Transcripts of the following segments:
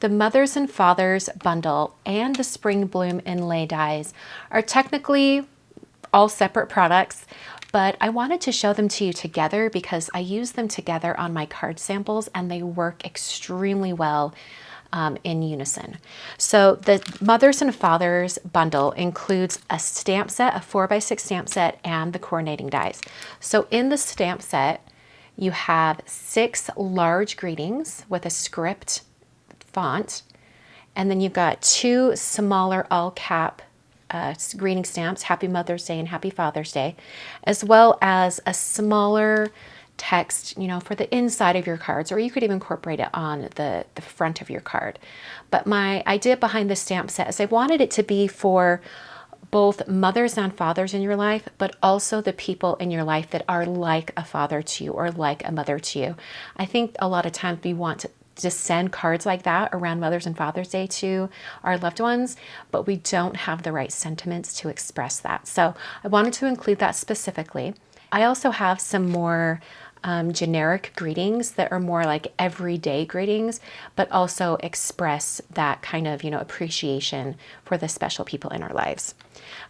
The Mothers and Fathers bundle and the Spring Bloom Inlay Dies are technically all separate products, but I wanted to show them to you together because I use them together on my card samples and they work extremely well in unison. So the Mothers and Fathers bundle includes a stamp set, a 4x6 stamp set, and the coordinating dies. So in the stamp set, you have 6 large greetings with a script font, and then you've got 2 smaller all cap greeting stamps, Happy Mother's Day and Happy Father's Day, as well as a smaller text, for the inside of your cards, or you could even incorporate it on the front of your card. But my idea behind this stamp set is I wanted it to be for both mothers and fathers in your life, but also the people in your life that are like a father to you or like a mother to you. I think a lot of times we want to just send cards like that around Mother's and Father's Day to our loved ones, but we don't have the right sentiments to express that. So I wanted to include that specifically. I also have some more generic greetings that are more like everyday greetings, but also express that kind of, appreciation for the special people in our lives.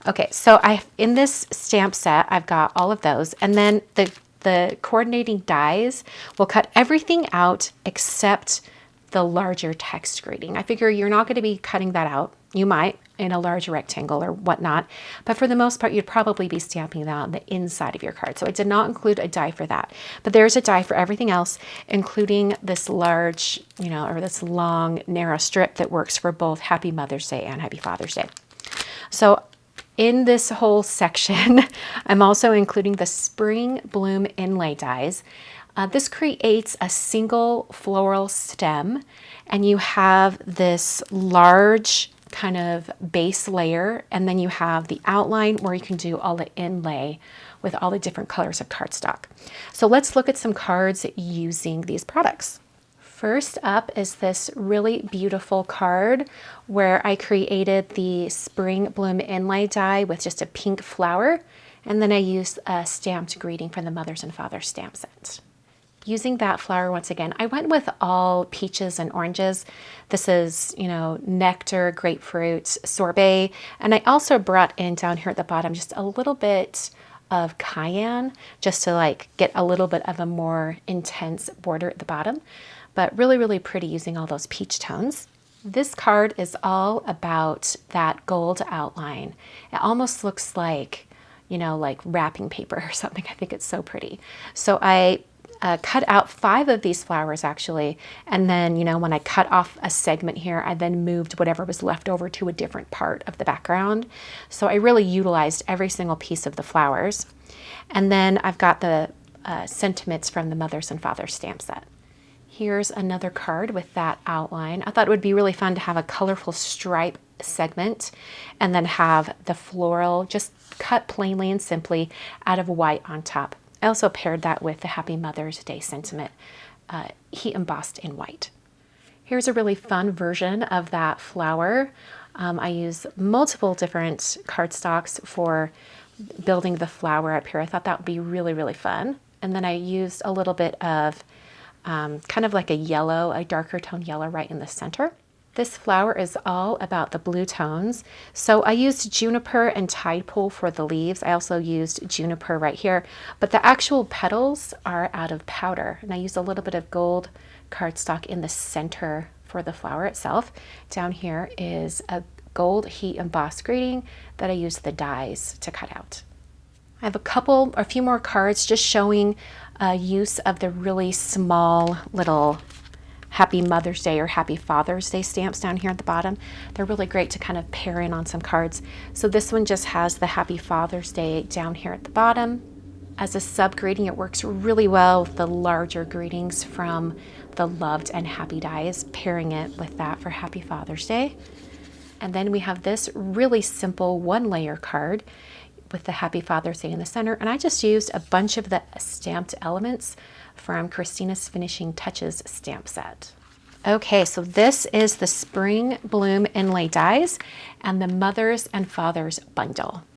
Okay, so in this stamp set, I've got all of those, and then the coordinating dies will cut everything out except the larger text greeting. I figure you're not going to be cutting that out. You might in a large rectangle or whatnot, but for the most part, you'd probably be stamping that on the inside of your card. So I did not include a die for that, but there's a die for everything else, including this large, or this long, narrow strip that works for both Happy Mother's Day and Happy Father's Day. So in this whole section, I'm also including the Spring Bloom Inlay Dies. This creates a single floral stem, and you have this large kind of base layer, and then you have the outline where you can do all the inlay with all the different colors of cardstock. So let's look at some cards using these products. First up is this really beautiful card where I created the Spring Bloom Inlay die with just a pink flower, and then I used a stamped greeting from the Mothers and Fathers stamp set. Using that flower once again, I went with all peaches and oranges. This is, nectar, grapefruit, sorbet, and I also brought in down here at the bottom just a little bit of cayenne just to get a little bit of a more intense border at the bottom. But really, really pretty using all those peach tones. This card is all about that gold outline. It almost looks like, like wrapping paper or something. I think it's so pretty. So I cut out 5 of these flowers actually. And then, when I cut off a segment here, I then moved whatever was left over to a different part of the background. So I really utilized every single piece of the flowers. And then I've got the sentiments from the Mothers and Fathers stamp set. Here's another card with that outline. I thought it would be really fun to have a colorful stripe segment and then have the floral just cut plainly and simply out of white on top. I also paired that with the Happy Mother's Day sentiment, heat embossed in white. Here's a really fun version of that flower. I use multiple different cardstocks for building the flower up here. I thought that would be really, really fun. And then I used a little bit of kind of like a yellow, a darker tone yellow right in the center. This flower is all about the blue tones. So I used juniper and tide pool for the leaves. I also used juniper right here, but the actual petals are out of powder. And I used a little bit of gold cardstock in the center for the flower itself. Down here is a gold heat embossed greeting that I used the dies to cut out. I have a few more cards just showing use of the really small little Happy Mother's Day or Happy Father's Day stamps down here at the bottom. They're really great to kind of pair in on some cards. So this one just has the Happy Father's Day down here at the bottom. As a sub greeting, it works really well with the larger greetings from the Loved and Happy dies, pairing it with that for Happy Father's Day. And then we have this really simple 1-layer card with the Happy Father's Day in the center. And I just used a bunch of the stamped elements from Kristina's Finishing Touches stamp set. Okay, so this is the Spring Bloom Inlay Dies and the Mothers and Fathers bundle.